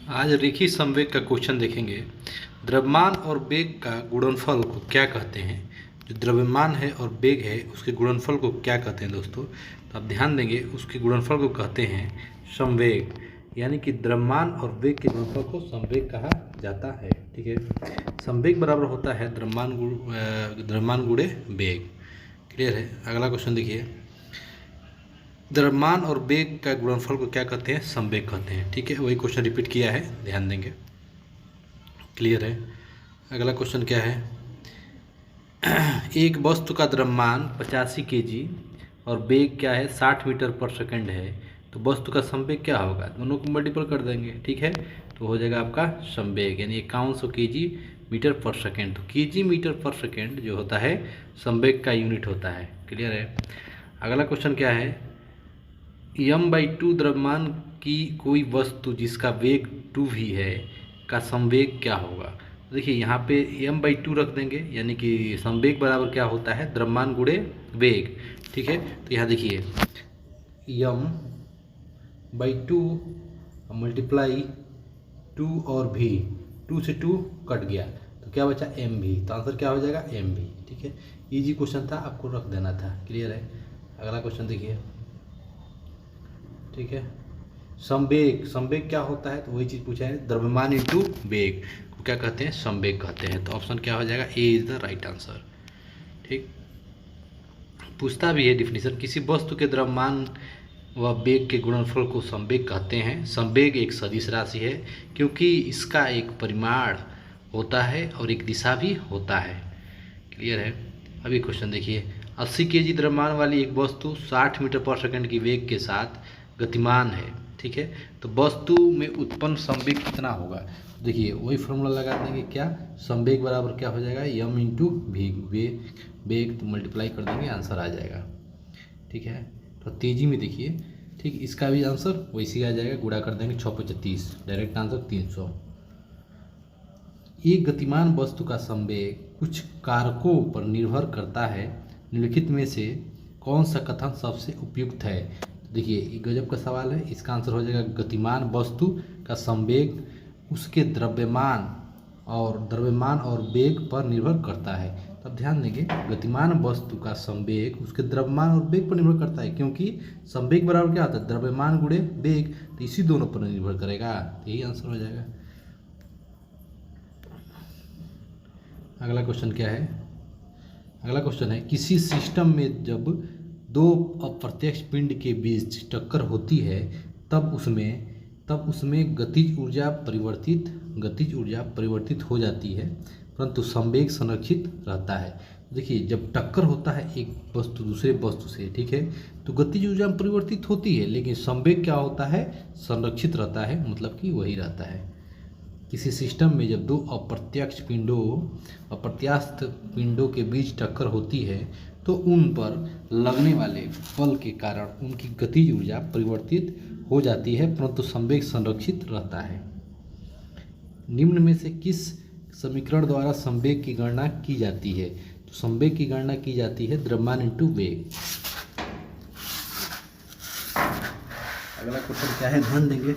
आज रेखीय संवेग का क्वेश्चन देखेंगे। द्रव्यमान और वेग का गुणनफल को क्या कहते हैं। जो द्रव्यमान है और वेग है उसके गुणनफल को क्या कहते हैं दोस्तों। तो आप ध्यान देंगे, उसके गुणनफल को कहते हैं संवेग, यानी कि द्रव्यमान और वेग के गुणनफल को संवेग कहा जाता है। ठीक है, संवेग बराबर होता है द्रव्यमान गुणे वेग। क्लियर है। अगला क्वेश्चन देखिए, द्रव्यमान और वेग का गुणनफल को क्या कहते हैं, संवेग कहते हैं। ठीक है, वही क्वेश्चन रिपीट किया है, ध्यान देंगे। क्लियर है। अगला क्वेश्चन क्या है, एक वस्तु का द्रव्यमान 85 केजी और वेग क्या है 60 मीटर पर सेकंड है, तो वस्तु का संवेग क्या होगा। दोनों को मल्टीपल कर देंगे। ठीक है, तो हो जाएगा आपका संवेग, यानी 5100 केजी मीटर पर सेकंड। तो केजी मीटर पर सेकंड जो होता है संवेग का यूनिट होता है। क्लियर है। अगला क्वेश्चन क्या है, m/2 द्रव्यमान की कोई वस्तु जिसका वेग 2 भी है का संवेग क्या होगा। देखिए यहाँ पे m/2 रख देंगे, यानी कि संवेग बराबर क्या होता है द्रव्यमान गुणे वेग। ठीक है, तो यहाँ देखिए m/2 मल्टीप्लाई 2 और भी 2 से 2 कट गया तो क्या बचा एम भी, तो आंसर क्या हो जाएगा एम भी। ठीक है, इजी क्वेश्चन था, आपको रख देना था। क्लियर है। अगला क्वेश्चन देखिए। ठीक है, संवेग, संवेग क्या होता है, तो वही चीज़ पूछा है, द्रव्यमान इंटू वेग को क्या कहते हैं, संवेग कहते हैं। तो ऑप्शन क्या हो जाएगा, ए इज द राइट आंसर। ठीक, पूछता भी है डिफिनीशन, किसी वस्तु के द्रव्यमान व वेग के गुणनफल को संवेग कहते हैं। संवेग एक सदिश राशि है क्योंकि इसका एक परिमाण होता है और एक दिशा भी होता है। क्लियर है। अभी क्वेश्चन देखिए, 80 केजी द्रव्यमान वाली एक वस्तु 60 मीटर पर सेकंड की वेग के साथ गतिमान है। ठीक है, तो वस्तु में उत्पन्न संवेग कितना होगा। देखिए वही फॉर्मूला लगा देंगे, क्या संवेग बराबर क्या हो जाएगा यम इंटू वेग, वेग तो मल्टीप्लाई कर देंगे, आंसर आ जाएगा। ठीक है, तो तेजी में देखिए, ठीक इसका भी आंसर वैसे आ जाएगा, गुणा कर देंगे 6 × 35, डायरेक्ट आंसर 300। एक गतिमान वस्तु का संवेग कुछ कारकों पर निर्भर करता है, निम्नलिखित में से कौन सा कथन सबसे उपयुक्त है। देखिए ये गजब का सवाल है, इसका आंसर हो जाएगा गतिमान वस्तु का संवेग उसके द्रव्यमान और वेग पर निर्भर करता है। तब ध्यान देंगे, गतिमान वस्तु का संवेग उसके द्रव्यमान और वेग पर निर्भर करता है, क्योंकि संवेग बराबर क्या होता है द्रव्यमान गुणे वेग, तो इसी दोनों पर निर्भर करेगा। यही आंसर हो जाएगा। अगला क्वेश्चन क्या है, अगला क्वेश्चन है, किसी सिस्टम में जब दो अप्रत्यक्ष पिंड के बीच टक्कर होती है तब उसमें गतिज ऊर्जा परिवर्तित हो जाती है, परंतु संवेग संरक्षित रहता है। देखिए जब टक्कर होता है एक वस्तु दूसरे वस्तु से, ठीक है, तो गतिज ऊर्जा परिवर्तित होती है, लेकिन संवेग क्या होता है संरक्षित रहता है, मतलब कि वही रहता है। किसी सिस्टम में जब दो अप्रत्यास्थ पिंडों के बीच टक्कर होती है तो उन पर लगने वाले बल के कारण उनकी गतिज ऊर्जा परिवर्तित हो जाती है, परंतु संवेग संरक्षित रहता है। निम्न में से किस समीकरण द्वारा संवेग की गणना की जाती है। तो संवेग की गणना की जाती है द्रव्यमान इंटू वेग। अगला क्वेश्चन क्या है, ध्यान देंगे।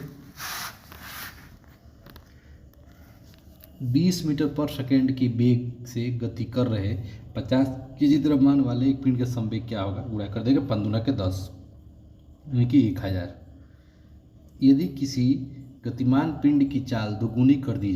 20 मीटर पर सेकेंड की वेग से गति कर रहे 50 केजी द्रव्यमान वाले एक पिंड का संवेग क्या होगा, गुणा कर देंगे 5×10 यानी कि 1000। यदि किसी गतिमान पिंड की चाल दोगुनी कर दी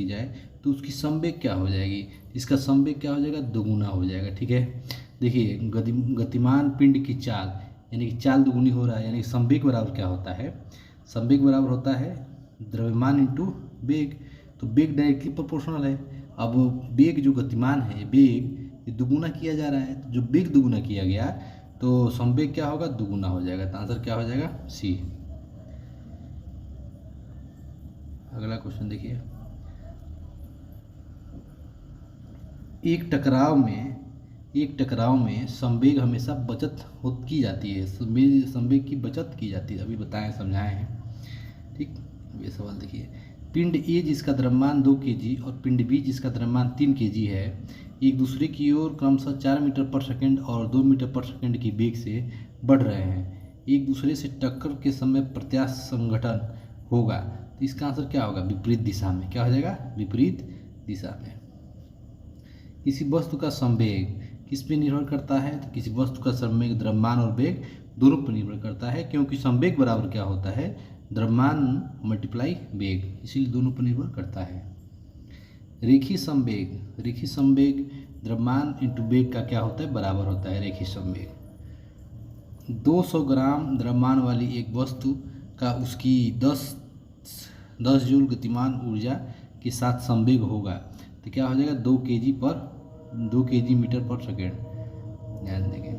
जाए, तो उसकी संवेग क्या हो जाएगी, इसका संवेग क्या हो जाएगा दोगुना हो जाएगा। ठीक है, देखिए गतिमान पिंड की चाल यानी कि चाल दोगुनी हो रहा है, यानी संवेग बराबर क्या होता है, संवेग बराबर होता है द्रव्यमान इंटू वेग, तो वेग डायरेक्टली प्रोपोर्शनल है। अब वेग जो गतिमान है वेग दुगुना किया जा रहा है, तो जो वेग दुगुना किया गया तो संवेग क्या होगा दुगुना हो जाएगा, तो आंसर क्या हो जाएगा सी। अगला क्वेश्चन देखिए, एक टकराव में संवेग हमेशा की जाती है, संवेग की बचत की जाती है, अभी बताएं समझाए हैं। ठीक, ये सवाल देखिए, पिंड ए जिसका द्रव्यमान 2 केजी और पिंड बी जिसका द्रव्यमान 3 केजी है एक दूसरे की ओर क्रमशः 4 मीटर पर सेकंड और 2 मीटर पर सेकंड की वेग से बढ़ रहे हैं। एक दूसरे से टक्कर के समय प्रत्यास्थ संघटन होगा, तो इसका आंसर क्या होगा? विपरीत दिशा में। क्या हो जाएगा? विपरीत दिशा में। किसी वस्तु का संवेग किस पे निर्भर करता है? तो किसी वस्तु का संवेग द्रव्यमान और वेग दोनों पर निर्भर करता है, क्योंकि संवेग बराबर क्या होता है? द्रव्यमान मल्टीप्लाई वेग, इसीलिए दोनों पर निर्भर करता है। रेखीय संवेग, रेखीय संवेग द्रव्यमान इंटू वेग का क्या होता है? बराबर होता है रेखीय संवेग। 200 ग्राम द्रव्यमान वाली एक वस्तु का उसकी 10 जूल गतिमान ऊर्जा के साथ संवेग होगा, तो क्या हो जाएगा? 2 केजी मीटर पर सेकेंड। ध्यान देंगे,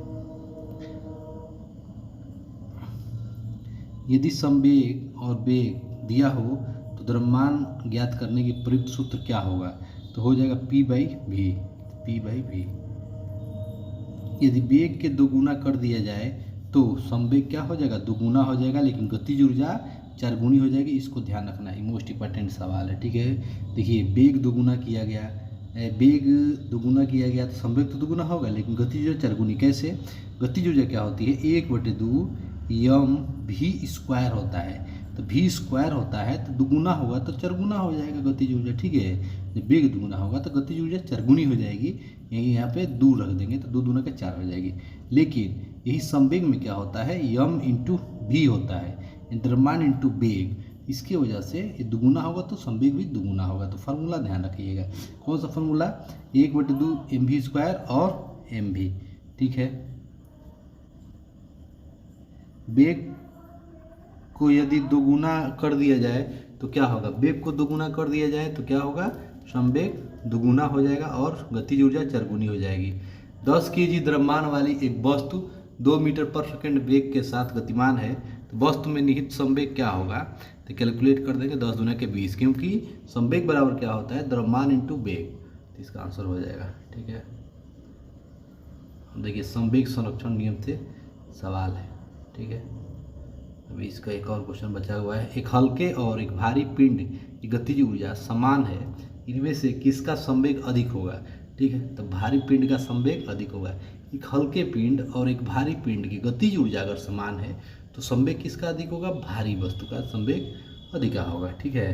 यदि संवेग और वेग दिया हो तो द्रव्यमान ज्ञात करने की प्रयुक्त सूत्र क्या होगा? तो हो जाएगा P/V। यदि वेग के दोगुना कर दिया जाए तो संवेग क्या हो जाएगा? दोगुना हो जाएगा, लेकिन गतिज ऊर्जा 4 गुनी हो जाएगी। इसको ध्यान रखना है, मोस्ट इंपॉर्टेंट सवाल है। ठीक है, देखिए वेग दोगुना किया गया, तो संवेग तो दोगुना होगा, लेकिन गतिज ऊर्जा 4 गुनी। कैसे? गतिज ऊर्जा क्या होती है? 1/2 mv² होता है, तो v² होता है तो दुगुना होगा तो 4 गुना हो जाएगा गतिज ऊर्जा। ठीक है, जब वेग दुगुना होगा तो गतिज ऊर्जा 4 गुनी हो जाएगी। यही यहाँ पे 2 रख देंगे तो 2 दूना का 4 हो जाएगी। लेकिन यही संवेग में क्या होता है? m इंटू v होता है, द्रव्यमान इंटू वेग। इसकी वजह से ये दुगुना होगा तो संवेग भी दुगुना होगा। तो फार्मूला ध्यान रखिएगा, कौन सा फार्मूला? 1/2 mv² और mv। ठीक है, वेग को यदि दोगुना कर दिया जाए तो क्या होगा? वेग को दोगुना कर दिया जाए तो क्या होगा? संवेग दोगुना हो जाएगा और गतिज ऊर्जा 4 गुनी हो जाएगी। 10 केजी द्रव्यमान वाली एक वस्तु 2 मीटर पर सेकंड वेग के साथ गतिमान है, तो वस्तु में निहित संवेग क्या होगा? तो कैलकुलेट कर देंगे 10 दूना के 20, क्योंकि संवेग बराबर क्या होता है? द्रव्यमान इंटू वेग। तो इसका आंसर हो जाएगा। ठीक है, देखिए संवेग संरक्षण नियम से सवाल है। ठीक है, अभी इसका एक और क्वेश्चन बचा हुआ है। एक हल्के और एक भारी पिंड की गतिज ऊर्जा समान है, इनमें से किसका संवेग अधिक होगा? ठीक है, तो भारी पिंड का संवेग अधिक होगा। एक हल्के पिंड और एक भारी पिंड की गतिज ऊर्जा अगर समान है तो संवेग किसका अधिक होगा? भारी वस्तु का संवेग अधिक होगा। ठीक है,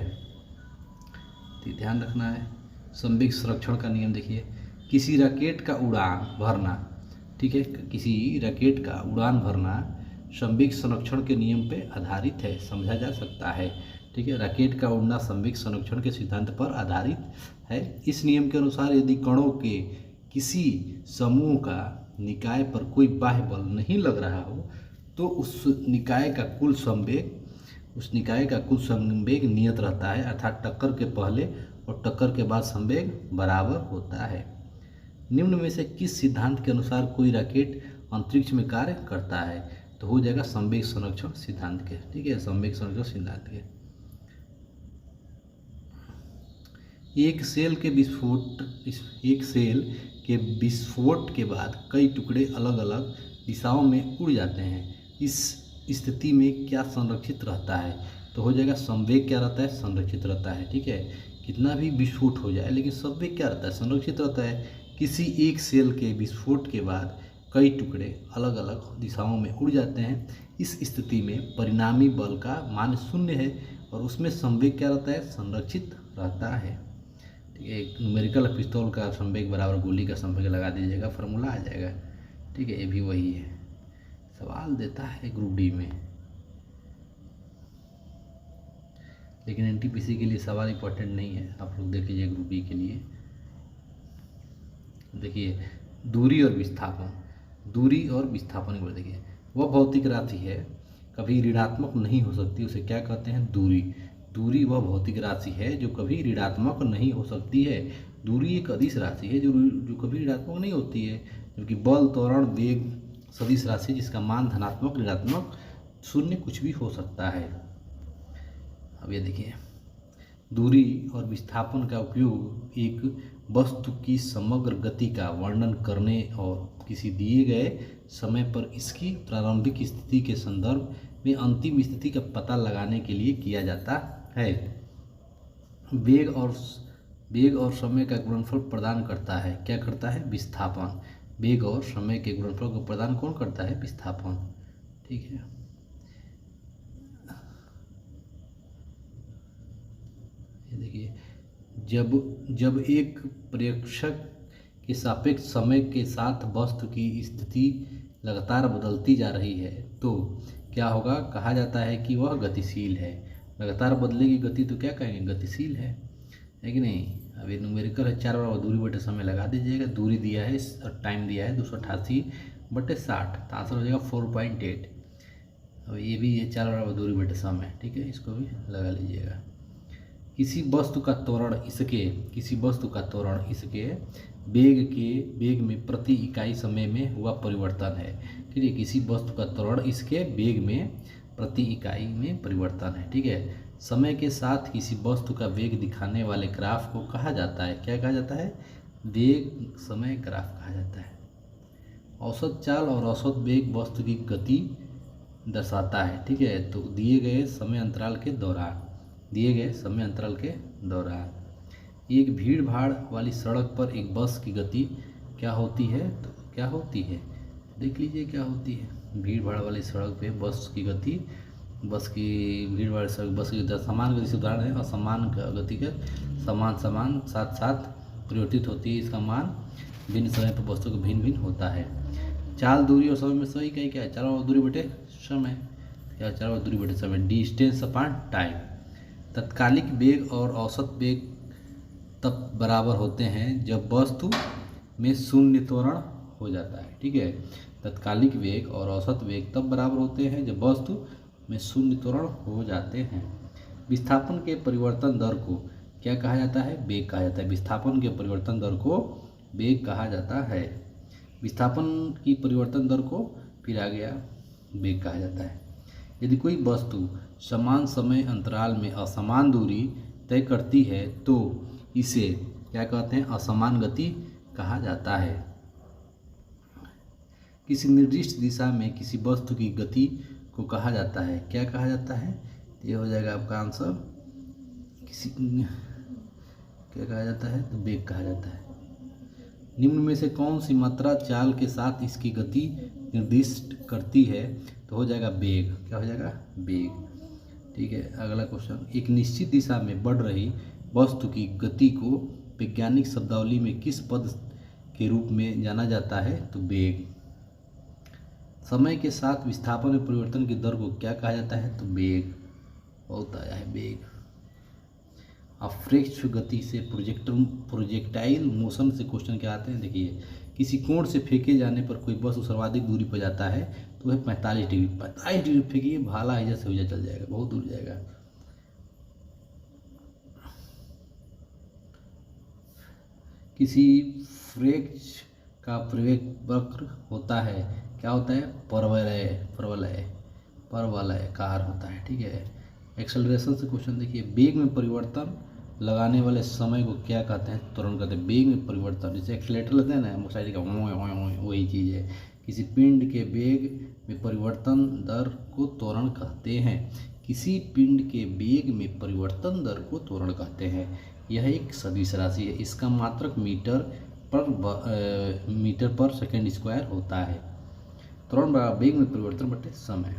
तो ध्यान रखना है। संवेग संरक्षण का नियम देखिए, किसी रॉकेट का उड़ान भरना, ठीक है, किसी रॉकेट का उड़ान भरना संवेग संरक्षण के नियम पे आधारित है, समझा जा सकता है। ठीक है, रॉकेट का उड़ना संवेग संरक्षण के सिद्धांत पर आधारित है। इस नियम के अनुसार यदि कणों के किसी समूह का निकाय पर कोई बाह्य बल नहीं लग रहा हो तो उस निकाय का कुल संवेग नियत रहता है, अर्थात टक्कर के पहले और टक्कर के बाद संवेग बराबर होता है। निम्न में से किस सिद्धांत के अनुसार कोई रॉकेट अंतरिक्ष में कार्य करता है? तो हो जाएगा संवेग संरक्षण सिद्धांत के। ठीक है, संवेग संरक्षण सिद्धांत के। एक सेल के विस्फोट के बाद कई टुकड़े अलग अलग दिशाओं में उड़ जाते हैं। इस स्थिति में क्या संरक्षित रहता है? तो हो जाएगा संवेग क्या रहता है? संरक्षित रहता है। ठीक है, कितना भी विस्फोट हो जाए लेकिन संवेग क्या रहता है? संरक्षित रहता है। किसी एक सेल के विस्फोट के बाद कई टुकड़े अलग अलग दिशाओं में उड़ जाते हैं। इस स्थिति में परिणामी बल का मान 0 है और उसमें संवेग क्या रहता है? संरक्षित रहता है। ठीक है, न्यूमेरिकल पिस्तौल का संवेग बराबर गोली का संवेग लगा दीजिएगा, फार्मूला आ जाएगा। ठीक है, ये भी वही है, सवाल देता है ग्रुप डी में, लेकिन एनटीपीसी के लिए सवाल इंपॉर्टेंट नहीं है। आप लोग देख लीजिए ग्रुप डी के लिए। देखिए दूरी और विस्थापन को देखिए, वह भौतिक राशि है कभी ऋणात्मक नहीं हो सकती, उसे क्या कहते हैं? दूरी वह भौतिक राशि है जो कभी ऋणात्मक नहीं हो सकती है। दूरी एक अदिश राशि है जो कभी ऋणात्मक नहीं होती है, जबकि बल, त्वरण, वेग सदिश राशि जिसका मान धनात्मक, ऋणात्मक, 0 कुछ भी हो सकता है। अब ये देखिए, दूरी और विस्थापन का उपयोग एक वस्तु की समग्र गति का वर्णन करने और किसी दिए गए समय पर इसकी प्रारंभिक स्थिति के संदर्भ में अंतिम स्थिति का पता लगाने के लिए किया जाता है। वेग और समय का गुणनफल प्रदान करता है, क्या करता है? विस्थापन। वेग और समय के गुणनफल को प्रदान कौन करता है? विस्थापन। ठीक है। जब जब एक प्रेक्षक के सापेक्ष समय के साथ वस्तु की स्थिति लगातार बदलती जा रही है तो क्या होगा, कहा जाता है कि वह गतिशील है। लगातार बदलेगी गति तो क्या कहेंगे, गतिशील है कि नहीं। अभी न्यूमेरिकल है 4 बराबर दूरी बटे समय लगा दीजिएगा, दूरी दिया है और टाइम दिया है 288/60, तो आंसर हो जाएगा 4.8। अब ये भी है 4 बराबर दूरी बटे समय, ठीक है, इसको भी लगा लीजिएगा। किसी वस्तु का त्वरण इसके वेग में प्रति इकाई समय में हुआ परिवर्तन है, ठीक है। किसी वस्तु का त्वरण इसके वेग में प्रति इकाई में परिवर्तन है, ठीक है। समय के साथ किसी वस्तु का वेग दिखाने वाले ग्राफ को कहा जाता है, क्या कहा जाता है, वेग समय ग्राफ कहा जाता है। औसत चाल और औसत वेग वस्तु की गति दर्शाता है, ठीक है। तो दिए गए समय अंतराल के दौरान एक भीड़ भाड़ वाली सड़क पर एक बस की गति क्या होती है, तो क्या होती है, देख लीजिए क्या होती है। भीड़ भाड़ वाली सड़क पे बस की गति, भीड़ भाड़ सड़क बस की गति समान गति से उदाहरण है, और समान गति के समान साथ साथ परिवर्तित होती है। इसका मान भिन्न समय पर वस्तु का भिन्न होता है। चाल, दूरी और समय में सही कहीं क्या है, 4 बराबर दूरी बटे समय, क्या 4 बराबर दूरी बटे समय, डिस्टेंस अपॉन टाइम। तत्कालिक वेग और औसत वेग तब बराबर होते हैं जब वस्तु में शून्य त्वरण हो जाता है, ठीक है। तत्कालिक वेग और औसत वेग तब बराबर होते हैं जब वस्तु में शून्य त्वरण हो जाते हैं। विस्थापन के परिवर्तन दर को क्या कहा जाता है, वेग कहा जाता है। विस्थापन के परिवर्तन दर को वेग कहा जाता है। विस्थापन की परिवर्तन दर को फिर आ गया वेग कहा जाता है। यदि कोई वस्तु समान समय अंतराल में असमान दूरी तय करती है तो इसे क्या कहते हैं, असमान गति कहा जाता है। किसी निर्दिष्ट दिशा में किसी वस्तु की गति को कहा जाता है, क्या कहा जाता है, ये हो जाएगा आपका आंसर, किसी क्या कहा जाता है, तो वेग कहा जाता है। निम्न में से कौन सी मात्रा चाल के साथ इसकी गति निर्दिष्ट करती है, तो हो जाएगा वेग, क्या हो जाएगा, वेग, ठीक है। अगला क्वेश्चन, एक निश्चित दिशा में बढ़ रही वस्तु की गति को वैज्ञानिक शब्दावली में किस पद के रूप में जाना जाता है, तो वेग। समय के साथ विस्थापन में परिवर्तन की दर को क्या कहा जाता है, तो वेग, बहुत आया है वेग। अप्रत्यक्ष गति से प्रोजेक्टाइल मोशन से क्वेश्चन क्या आते हैं, देखिए किसी कोण से फेंके जाने पर कोई वस्तु सर्वाधिक दूरी पर जाता है तो वह 45 डिग्री फेंकिए, भाला है जैसे हो चल जाएगा, बहुत दूर जाएगा। किसी फ्रेक्च का प्रवेग वक्र होता है, क्या होता है, परवलयकार होता है, ठीक है। एक्सेलरेशन से क्वेश्चन देखिए, वेग में परिवर्तन लगाने वाले समय को क्या कहते हैं, त्वरण कहते हैं। वेग में परिवर्तन, जैसे एक्सीलरेटर लेते हैं ना मोटरसाइकिल का, वही चीज़ है। किसी पिंड के वेग में परिवर्तन दर को त्वरण कहते हैं। किसी पिंड के वेग में परिवर्तन दर को त्वरण कहते हैं। यह एक सदिश राशि है, इसका मात्रक मीटर पर सेकेंड स्क्वायर होता है। त्वरण बराबर वेग में परिवर्तन बटे समय,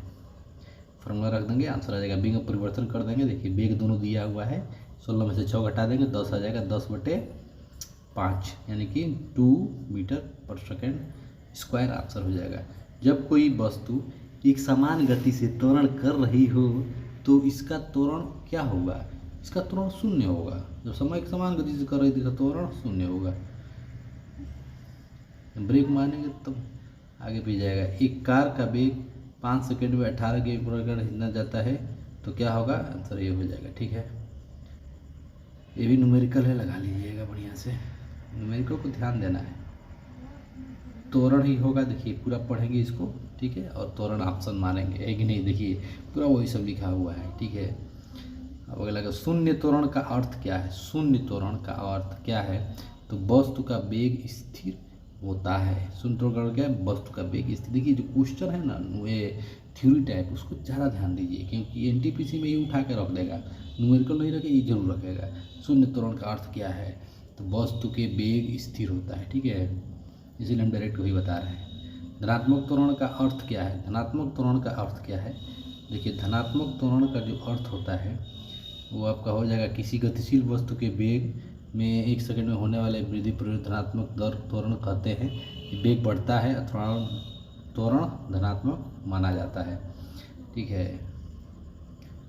फॉर्मूला रख देंगे, आंसर आ जाएगा। वेग में परिवर्तन कर देंगे, देखिए वेग दोनों दिया हुआ है, 16 में से 6 घटा देंगे 10 आ जाएगा, 10/5 यानी कि 2 मीटर पर सेकेंड स्क्वायर आंसर हो जाएगा। जब कोई वस्तु एक समान गति से त्वरण कर रही हो तो इसका त्वरण क्या होगा, इसका त्वरण शून्य होगा। जब समय एक समान गति से कर रही थी तो त्वरण शून्य होगा। ब्रेक मारेंगे तब आगे भी जाएगा। एक कार का वेग 5 सेकंड में 18 किलोमीटर हिलना जाता है तो क्या होगा, आंसर ये हो जाएगा, ठीक है। ये भी न्यूमेरिकल है, लगा लीजिएगा बढ़िया से, न्यूमेरिकल को ध्यान देना है। त्वरण ही होगा, देखिए पूरा पढ़ेंगे इसको, ठीक है, और त्वरण ऑप्शन मानेंगे, है कि नहीं, देखिए पूरा वही सब लिखा हुआ है, ठीक है। अब अगला का शून्य त्वरण का अर्थ क्या है, शून्य त्वरण का अर्थ क्या है, तो वस्तु का वेग स्थिर होता है। शून्य त्वरण क्या है, वस्तु का वेग स्थिर। देखिए जो क्वेश्चन है ना ये थ्योरी टाइप, उसको ज़्यादा ध्यान दीजिए क्योंकि एनटीपीसी में ही उठा के रख देगा, न्यूमेरिकल नहीं रखे, ये जरूर रखेगा। शून्य त्वरण का अर्थ क्या है, तो वस्तु के वेग स्थिर होता है, ठीक है, इसीलिए हम डायरेक्ट वही बता रहे हैं। धनात्मक त्वरण का अर्थ क्या है, धनात्मक त्वरण का अर्थ क्या है, देखिए धनात्मक त्वरण का जो अर्थ होता है वो आपका हो जाएगा किसी गतिशील वस्तु के वेग में 1 सेकंड में होने वाले वृद्धि धनात्मक दर त्वरण कहते हैं। वेग बढ़ता है अथवा त्वरण धनात्मक माना जाता है। ठीक है,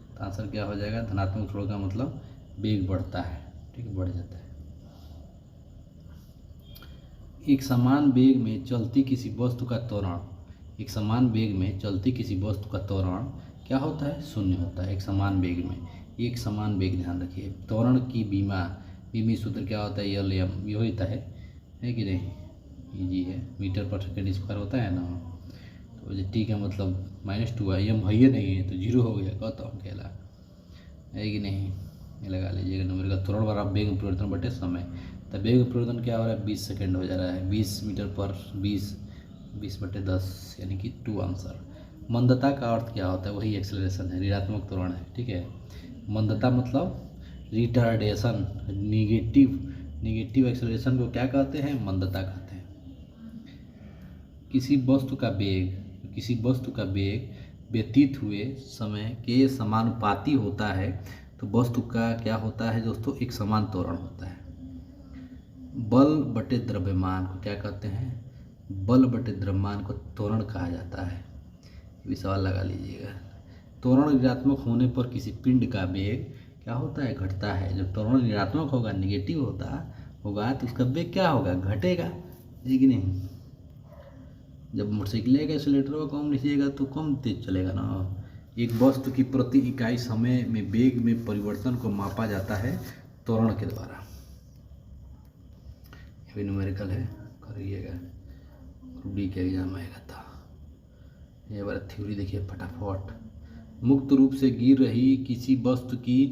तो आंसर क्या हो जाएगा? धनात्मक त्वरण का मतलब वेग बढ़ता है। ठीक है, बढ़ जाता है। एक समान वेग में चलती किसी वस्तु का त्वरण, एक समान वेग में चलती किसी वस्तु का त्वरण क्या होता है? शून्य होता है। एक समान वेग में, एक समान वेग, ध्यान रखिए। त्वरण की बीमी सूत्र क्या होता है? यल एम, ये होता है कि नहीं? इजी है, मीटर पर सेकेंड स्क्वायर होता है ना। तो टी का मतलब -2 है, एम है नहीं है तो 0 हो गया, कहता हूँ कहला है कि नहीं? ये लगा लीजिएगा नंबर का त्वरण बराबर वेग में परिवर्तन बटे समय। तो वेग में परिवर्तन क्या हो रहा है? 20 सेकेंड हो जा रहा है। 20 मीटर पर 20/10 यानी कि 2 आंसर। मंदता का अर्थ क्या होता है? वही एक्सेलरेशन है, ऋणात्मक त्वरण है। ठीक है, मंदता मतलब रिटार्डेशन, निगेटिव एक्सेलरेशन को क्या कहते हैं? मंदता कहते हैं। किसी वस्तु का वेग व्यतीत हुए समय के समानुपाती होता है तो वस्तु का क्या होता है दोस्तों? एक समान त्वरण होता है। बल बटे द्रव्यमान को क्या कहते हैं? बल बटे द्रव्यमान को त्वरण कहा जाता है। ये भी सवाल लगा लीजिएगा। त्वरण ऋणात्मक होने पर किसी पिंड का वेग क्या होता है? घटता है। जब त्वरण ऋणात्मक होगा, निगेटिव होगा तो उसका वेग क्या होगा? घटेगा, है कि नहीं? जब मोटरसाइकिल का एक्सीलरेटर को कम लीजिएगा तो कम तेज चलेगा ना। एक वस्तु की प्रति इकाई समय में वेग में परिवर्तन को मापा जाता है त्वरण के द्वारा। ये भी न्यूमेरिकल है, करिएगा, डी के एग्जाम आएगा था। ये बार थ्योरी देखिए फटाफट। मुक्त रूप से गिर रही किसी वस्तु की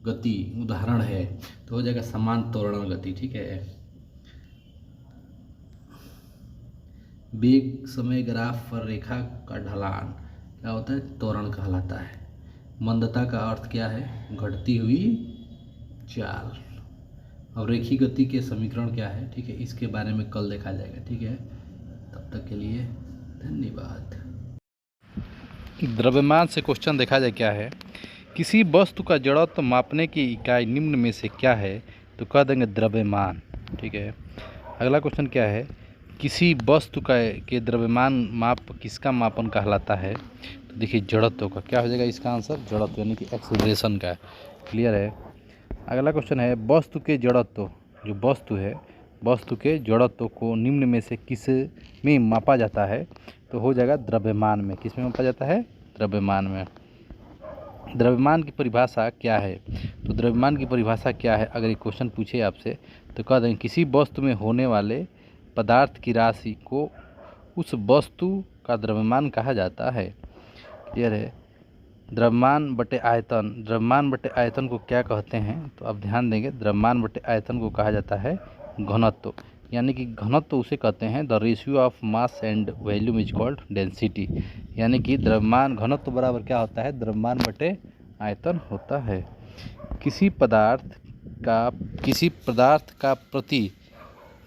गति उदाहरण है तो हो जाएगा समान त्वरण गति। ठीक है, वेग समय ग्राफ पर रेखा का ढलान क्या होता है? त्वरण कहलाता है। मंदता का अर्थ क्या है? घटती हुई चाल। और रेखीय गति के समीकरण क्या है? ठीक है, इसके बारे में कल देखा जाएगा। ठीक है, तब तक के लिए धन्यवाद। द्रव्यमान से क्वेश्चन देखा जाए क्या है? किसी वस्तु का जड़त्व मापने की इकाई निम्न में से क्या है? तो कह देंगे द्रव्यमान। ठीक है, अगला क्वेश्चन क्या है? किसी वस्तु के द्रव्यमान माप किसका मापन कहलाता है? तो देखिए जड़त्व का क्या हो जाएगा इसका आंसर? जड़त्व यानी कि एक्सेलरेशन का। क्लियर है? अगला क्वेश्चन है वस्तु के जड़त्व, जो वस्तु है, वस्तु के जड़त्व को निम्न में से किस में मापा जाता है? तो हो जाएगा द्रव्यमान में। किस में मापा जाता है? द्रव्यमान में। द्रव्यमान की परिभाषा क्या है? तो द्रव्यमान की परिभाषा क्या है अगर ये क्वेश्चन पूछे आपसे तो कह देंगे किसी वस्तु में होने वाले पदार्थ की राशि को उस वस्तु का द्रव्यमान कहा जाता है। क्लियर है? द्रव्यमान बटे आयतन, द्रव्यमान बटे आयतन को क्या कहते हैं? तो आप ध्यान देंगे, द्रव्यमान बटे आयतन को कहा जाता है घनत्व, यानी कि घनत्व उसे कहते हैं the ratio of mass and volume is called density. यानी कि द्रव्यमान घनत्व बराबर क्या होता है? द्रव्यमान बटे आयतन होता है। किसी पदार्थ का प्रति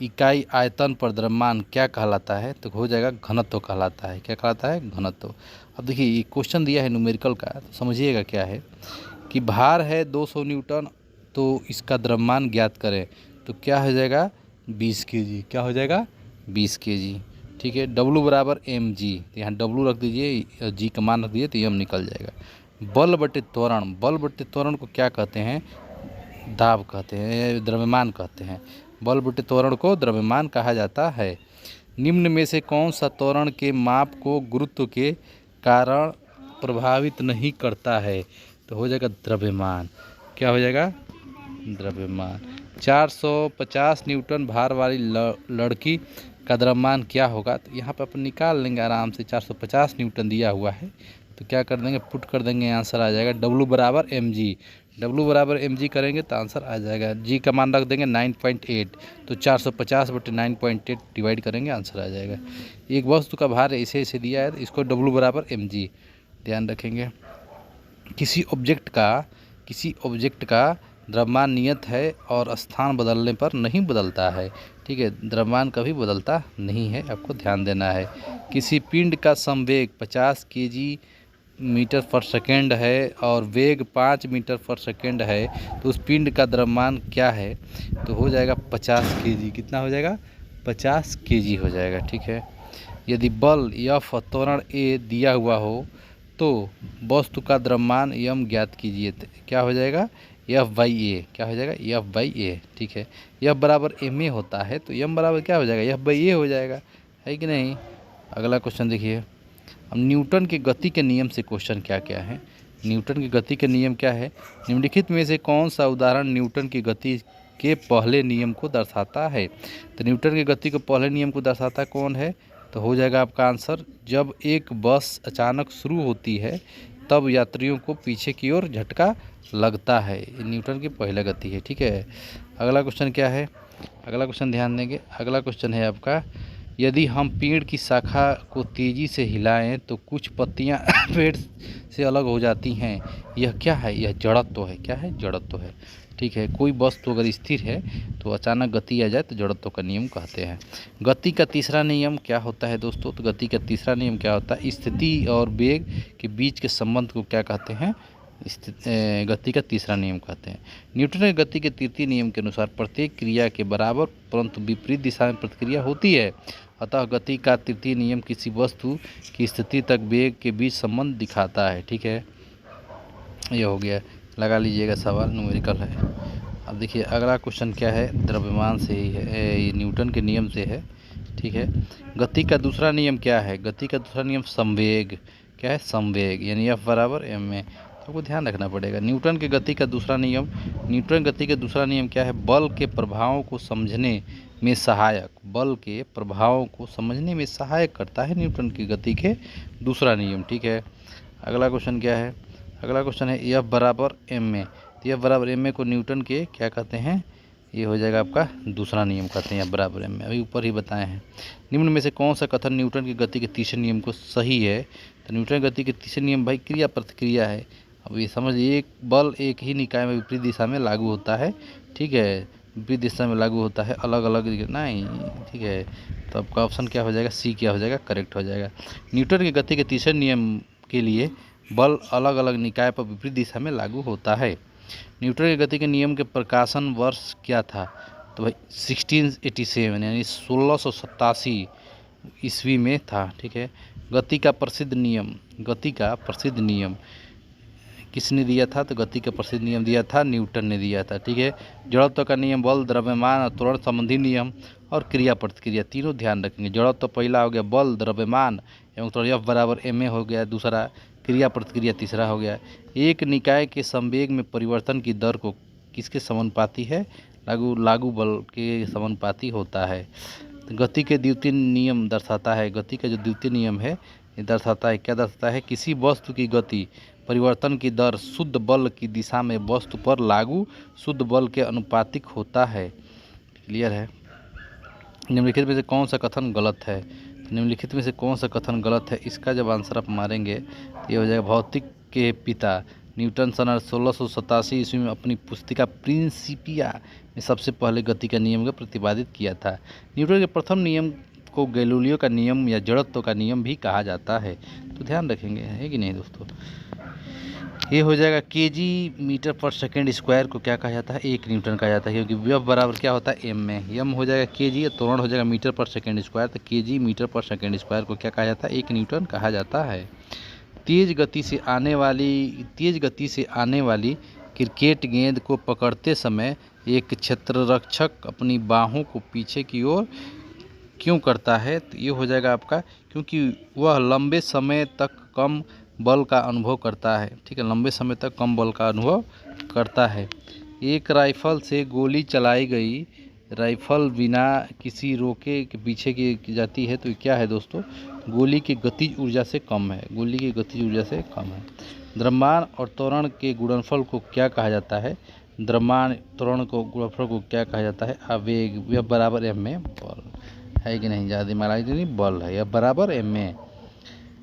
इकाई आयतन पर द्रव्यमान क्या कहलाता है? तो हो जाएगा घनत्व कहलाता है। क्या कहलाता है? घनत्व। अब देखिए ये क्वेश्चन दिया है न्यूमेरिकल का, तो समझिएगा क्या है कि भार है 200 न्यूटन तो इसका द्रव्यमान ज्ञात करें। तो क्या हो जाएगा? 20 kg। क्या हो जाएगा? 20 kg। ठीक है, W बराबर mg, तो यहाँ W रख दीजिए, g का मान रख दीजिए तो m निकल जाएगा। बल बटे त्वरण, बल बटे त्वरण को क्या कहते हैं? दाब कहते हैं, द्रव्यमान कहते हैं। बल बटे त्वरण को द्रव्यमान कहा जाता है। निम्न में से कौन सा त्वरण के माप को गुरुत्व के कारण प्रभावित नहीं करता है? तो हो जाएगा द्रव्यमान। क्या हो जाएगा? द्रव्यमान। 450 न्यूटन भार वाली लड़की का द्रव्यमान क्या होगा? तो यहाँ पर अपन निकाल लेंगे आराम से। 450 न्यूटन दिया हुआ है तो क्या कर देंगे? पुट कर देंगे, आंसर आ जाएगा W बराबर mg। W बराबर mg करेंगे तो आंसर आ जाएगा। g का मान रख देंगे 9.8, तो 450 बटे 9.8 डिवाइड करेंगे, आंसर आ जाएगा। एक वस्तु का भार ऐसे ऐसे दिया है तो इसको W बराबर mg ध्यान रखेंगे। किसी ऑब्जेक्ट का द्रव्यमान नियत है और स्थान बदलने पर नहीं बदलता है। ठीक है, द्रव्यमान कभी बदलता नहीं है, आपको ध्यान देना है। किसी पिंड का संवेग 50 kg मीटर पर सेकेंड है और वेग 5 मीटर पर सेकेंड है, तो उस पिंड का द्रव्यमान क्या है? तो हो जाएगा 50 kg। कितना हो जाएगा? 50 kg हो जाएगा। ठीक है। यदि बल F और त्वरण A दिया हुआ हो तो वस्तु का द्रव्यमान m ज्ञात कीजिए। क्या हो जाएगा? F/A। क्या हो जाएगा? F/A। ठीक है। F बराबर ma होता है तो m बराबर क्या हो जाएगा? F/A हो जाएगा, है कि नहीं? अगला क्वेश्चन देखिए। अब न्यूटन के गति के नियम से क्वेश्चन क्या क्या है? न्यूटन की गति के नियम क्या है? निम्नलिखित में से कौन सा उदाहरण न्यूटन की गति के पहले नियम को दर्शाता है? तो न्यूटन की गति के पहले नियम को दर्शाता कौन है? तो हो जाएगा आपका आंसर, जब एक बस अचानक शुरू होती है तब यात्रियों को पीछे की ओर झटका लगता है। ये न्यूटन की पहला गति है। ठीक है। अगला क्वेश्चन क्या है? अगला क्वेश्चन ध्यान देंगे। अगला क्वेश्चन है आपका, यदि हम पेड़ की शाखा को तेज़ी से हिलाएं तो कुछ पत्तियां पेड़ से अलग हो जाती हैं। यह क्या है? यह जड़त्व है। क्या है? जड़त्व है। ठीक है। कोई वस्तु अगर स्थिर है तो अचानक गति आ जाए तो जड़त्व का नियम कहते हैं। गति का तीसरा नियम क्या होता है दोस्तों? तो गति का तीसरा नियम क्या होता है? स्थिति और वेग के बीच के संबंध को क्या कहते हैं? गति का तीसरा नियम कहते हैं। न्यूटन के गति के तृतीय नियम के अनुसार प्रत्येक क्रिया के बराबर परंतु विपरीत दिशा में प्रतिक्रिया होती है। अतः गति का तृतीय नियम किसी वस्तु की स्थिति तक वेग के बीच संबंध दिखाता है। ठीक है। ये हो गया, लगा लीजिएगा सवाल, न्यूमेरिकल है। अब देखिए अगला क्वेश्चन क्या है? द्रव्यमान से ही है, ये न्यूटन के नियम से है। ठीक है। गति का दूसरा नियम क्या है? गति का दूसरा नियम संवेग। क्या है? संवेग, यानी F बराबर ma। आपको ध्यान रखना पड़ेगा। न्यूटन की गति का दूसरा नियम, न्यूटन गति का दूसरा नियम क्या है? बल के प्रभावों को समझने में सहायक, बल के प्रभावों को समझने में सहायक करता है न्यूटन की गति के दूसरा नियम। ठीक है। अगला क्वेश्चन क्या है? अगला क्वेश्चन है F बराबर ma। तो F बराबर ma को न्यूटन के क्या कहते हैं? ये हो जाएगा आपका दूसरा नियम कहते हैं, F बराबर ma। अभी ऊपर ही बताए हैं। निम्न में से कौन सा कथन न्यूटन की गति के तीसरे नियम को सही है? तो न्यूटन की गति के तीसरे नियम भाई क्रिया प्रतिक्रिया है। अब ये समझिए, एक बल एक ही निकाय में विपरीत दिशा में लागू होता है। ठीक है। विपरीत दिशा में लागू होता है, अलग अलग नहीं। ठीक है। तो आपका ऑप्शन क्या हो जाएगा? सी क्या हो जाएगा? करेक्ट हो जाएगा। न्यूटन की गति के तीसरे नियम के लिए बल अलग अलग निकाय पर विपरीत दिशा में लागू होता है। न्यूटन की गति के नियम के प्रकाशन वर्ष क्या था? तो भाई 1687 यानी 1687 ईस्वी में था। ठीक है। गति का प्रसिद्ध नियम, गति का प्रसिद्ध नियम किसने दिया था? तो गति का प्रसिद्ध नियम दिया था न्यूटन ने दिया था। ठीक है। जड़त्व का नियम, बल, द्रव्यमान और त्वरण संबंधी नियम और क्रिया प्रतिक्रिया तीनों ध्यान रखेंगे। जड़त्व पहला हो गया, बल, द्रव्यमान एवं त्वरण F बराबर ma हो गया दूसरा, क्रिया प्रतिक्रिया तीसरा हो गया। एक निकाय के संवेग में परिवर्तन की दर को किसके समानुपाती है? लागू बल के समानुपाती होता है। तो गति के द्वितीय नियम दर्शाता है, गति का जो द्वितीय नियम है ये दर्शाता है, क्या दर्शाता है? किसी वस्तु की गति परिवर्तन की दर शुद्ध बल की दिशा में वस्तु पर लागू शुद्ध बल के अनुपातिक होता है। क्लियर है? निम्नलिखित में से कौन सा कथन गलत है? निम्नलिखित में से कौन सा कथन गलत है? इसका जब आंसर आप मारेंगे तो ये हो जाएगा, भौतिक के पिता न्यूटन सन 1687 ईस्वी में अपनी पुस्तिका प्रिंसिपिया में सबसे पहले गति का नियम को प्रतिपादित किया था। न्यूटन के प्रथम नियम को गैलीलियो का नियम या जड़त्व का नियम भी कहा जाता है। तो ध्यान रखेंगे, है कि नहीं दोस्तों? ये हो जाएगा kg मीटर पर सेकेंड स्क्वायर को क्या कहा जाता है? 1 न्यूटन कहा जाता है, क्योंकि F बराबर क्या होता है? m में। m हो जाएगा kg और त्वरण हो जाएगा मीटर पर सेकेंड स्क्वायर, तो kg मीटर पर सेकेंड स्क्वायर को क्या कहा जाता है? 1 न्यूटन कहा जाता है। तेज गति से आने वाली क्रिकेट गेंद को पकड़ते समय एक क्षेत्ररक्षक अपनी बाहों को पीछे की ओर क्यों करता है? तो ये हो जाएगा आपका, क्योंकि वह लंबे समय तक कम बल का अनुभव करता है। ठीक है। लंबे समय तक कम बल का अनुभव करता है। एक राइफल से गोली चलाई गई, राइफल बिना किसी रोके के पीछे की जाती है, तो क्या है दोस्तों? गोली की गतिज ऊर्जा से कम है, गोली की गतिज ऊर्जा से कम है। द्रव्यमान और त्वरण के गुणनफल को क्या कहा जाता है? द्रव्यमान त्वरण को गुणनफल को क्या कहा जाता है? आवेग। F बराबर ma बल, है कि नहीं? ज़्यादा माना नहीं, बल है, F बराबर ma,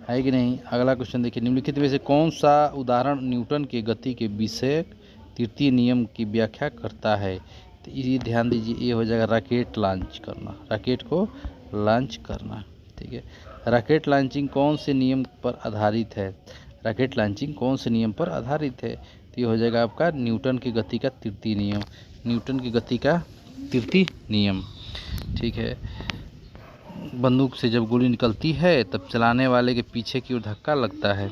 है कि नहीं? अगला क्वेश्चन देखिए। निम्नलिखित में से कौन सा उदाहरण न्यूटन के गति के विषयक तृतीय नियम की व्याख्या करता है? तो ये ध्यान दीजिए, ये हो जाएगा रॉकेट लॉन्च करना, रॉकेट को लॉन्च करना। ठीक है। रॉकेट लॉन्चिंग कौन से नियम पर आधारित है? रॉकेट लॉन्चिंग कौन से नियम पर आधारित है? तो ये हो जाएगा आपका न्यूटन की गति का तृतीय नियम। न्यूटन की गति का तृतीय नियम, ठीक है। बंदूक से जब गोली निकलती है तब चलाने वाले के पीछे की ओर धक्का लगता है।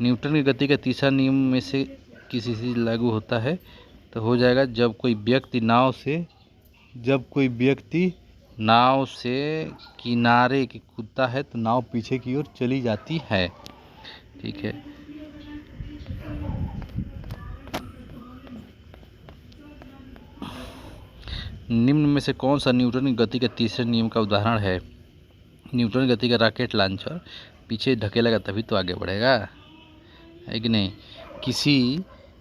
न्यूटन की गति का तीसरा नियम में से किसी से लागू होता है? तो हो जाएगा जब कोई व्यक्ति नाव से किनारे की कूदता है तो नाव पीछे की ओर चली जाती है, ठीक है। निम्न में से कौन सा न्यूटन की गति के तीसरे नियम का उदाहरण है? न्यूटन की गति का रॉकेट लॉन्चर पीछे धकेलेगा तभी तो आगे बढ़ेगा, है कि नहीं।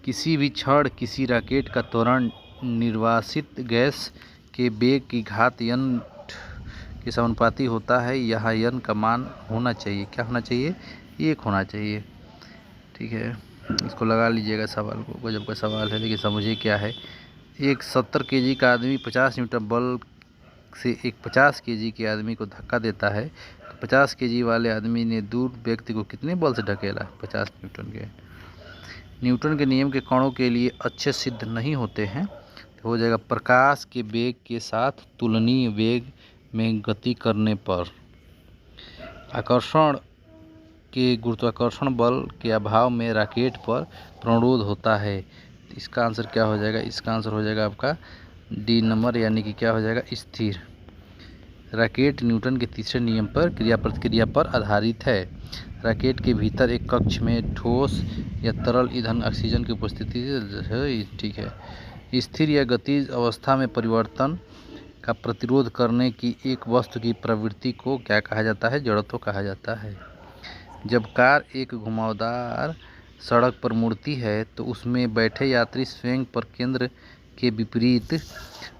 किसी भी क्षण किसी रॉकेट का त्वरण निर्वासित गैस के वेग की घात n के समानुपाती होता है। यहाँ n का मान होना चाहिए, क्या होना चाहिए? 1 होना चाहिए, ठीक है। इसको लगा लीजिएगा सवाल को, गजब का सवाल है, लेकिन समझिए क्या है। एक 70 kg का आदमी 50 न्यूटन बल से एक 50 kg के आदमी को धक्का देता है, तो 50 kg वाले आदमी ने दूर व्यक्ति को कितने बल से ढकेला? 50 न्यूटन के। न्यूटन के नियम के कणों के लिए अच्छे सिद्ध नहीं होते हैं, तो हो जाएगा प्रकाश के वेग के साथ तुलनीय वेग में गति करने पर आकर्षण के गुरुत्वाकर्षण बल के अभाव में रॉकेट पर प्रणोद होता है। इसका आंसर क्या हो जाएगा? इसका आंसर हो जाएगा आपका डी नंबर, यानी कि क्या हो जाएगा? स्थिर। रॉकेट न्यूटन के तीसरे नियम पर क्रिया प्रतिक्रिया पर आधारित है। रॉकेट के भीतर एक कक्ष में ठोस या तरल ईंधन ऑक्सीजन की उपस्थिति है, ठीक है। स्थिर या गतिज अवस्था में परिवर्तन का प्रतिरोध करने की एक वस्तु की प्रवृत्ति को क्या कहा जाता है? जड़त्व कहा जाता है। जब कार एक घुमावदार सड़क पर मुड़ती है तो उसमें बैठे यात्री स्वयं पर केंद्र के विपरीत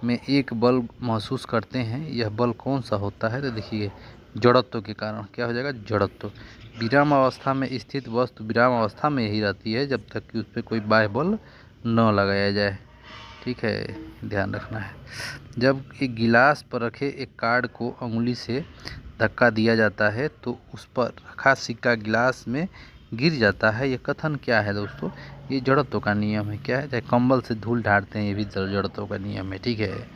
में एक बल महसूस करते हैं। यह बल कौन सा होता है? तो देखिए, जड़त्व के कारण क्या हो जाएगा? जड़त्व। विराम अवस्था में स्थित वस्तु विराम अवस्था में ही रहती है जब तक कि उस पर कोई बाह्य बल न लगाया जाए, ठीक है, ध्यान रखना है। जब एक गिलास पर रखे एक कार्ड को अंगुली से धक्का दिया जाता है तो उस पर रखा सिक्का गिलास में गिर जाता है। यह कथन क्या है दोस्तों? ये जड़त्व का नियम है। क्या है? चाहे कंबल से धूल ढारते हैं, ये भी जड़त्व का नियम है, ठीक है।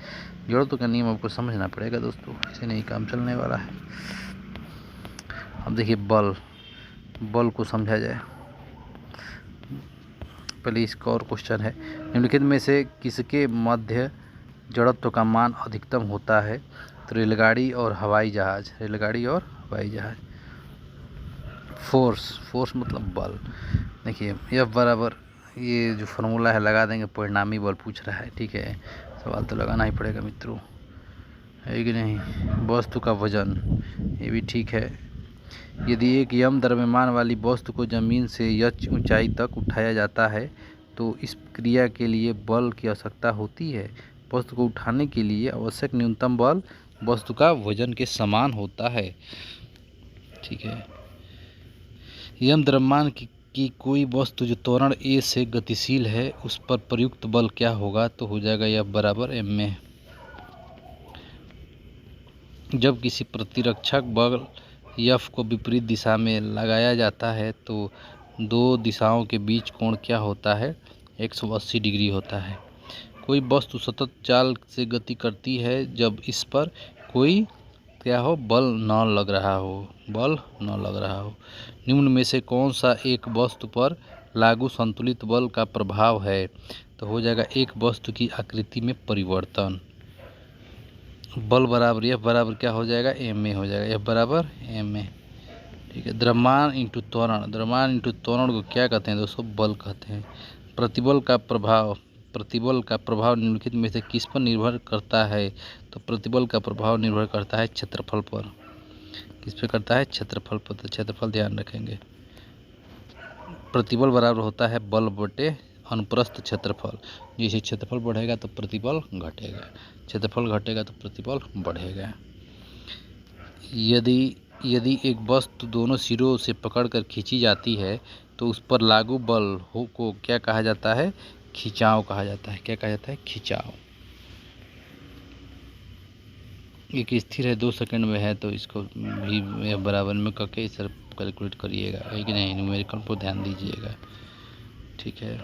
जड़त्व का नियम आपको समझना पड़ेगा दोस्तों, ऐसे नहीं काम चलने वाला है। अब देखिए बल को समझा जाए। पहले इसका और क्वेश्चन है, निम्नलिखित में से किसके मध्य जड़त्व का मान अधिकतम होता है? तो रेलगाड़ी और हवाई जहाज। फोर्स मतलब बल। देखिए F बराबर, ये जो फार्मूला है लगा देंगे, परिणामी बल पूछ रहा है, ठीक है। सवाल तो लगाना ही पड़ेगा मित्रों, है कि नहीं। वस्तु का वजन, ये भी ठीक है। यदि एक यम द्रव्यमान वाली वस्तु को जमीन से h ऊंचाई तक उठाया जाता है तो इस क्रिया के लिए बल की आवश्यकता होती है। वस्तु को उठाने के लिए आवश्यक न्यूनतम बल वस्तु का वजन के समान होता है, ठीक है। यम द्रव्यमान की कोई वस्तु जो त्वरण a से गतिशील है उस पर प्रयुक्त बल क्या होगा? तो हो जाएगा F बराबर ma। जब किसी प्रतिरक्षक बल F को विपरीत दिशा में लगाया जाता है तो दो दिशाओं के बीच कोण क्या होता है? 180 डिग्री होता है। कोई वस्तु सतत चाल से गति करती है जब इस पर कोई क्या हो? बल न लग रहा हो। निम्न में से कौन सा एक वस्तु पर लागू संतुलित बल का प्रभाव है? तो हो जाएगा एक वस्तु की आकृति में परिवर्तन। बल बराबर F बराबर क्या हो जाएगा? ma हो जाएगा। F बराबर ma, ठीक है। द्रव्यमान इंटू त्वरण को क्या कहते हैं दोस्तों? बल कहते हैं। प्रतिबल का प्रभाव निम्नलिखित में से किस पर निर्भर करता है? तो प्रतिबल का प्रभाव निर्भर करता है क्षेत्रफल पर। किस पे करता है? क्षेत्रफल पर। तो क्षेत्रफल ध्यान रखेंगे। प्रतिबल बराबर होता है बल बटे अनुप्रस्थ क्षेत्रफल। जैसे क्षेत्रफल बढ़ेगा तो प्रतिबल घटेगा, क्षेत्रफल घटेगा तो प्रतिबल बढ़ेगा। यदि एक वस्तु दोनों सिरों से पकड़कर खींची जाती है तो उस पर लागू बल को क्या कहा जाता है? खिंचाव कहा जाता है। क्या कहा जाता है? खिंचाव। एक स्थिर है 2 सेकंड में है, तो इसको भी बराबर में करके इस तरह कैलकुलेट करिएगा, है कि नहीं, न्यूमेरिकल पर ध्यान दीजिएगा। ठीक है,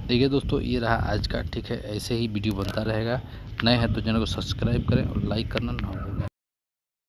देखिए दोस्तों, ये रहा आज का। ठीक है, ऐसे ही वीडियो बनता रहेगा। नए हैं तो चैनल को सब्सक्राइब करें और लाइक करना ना भूलें।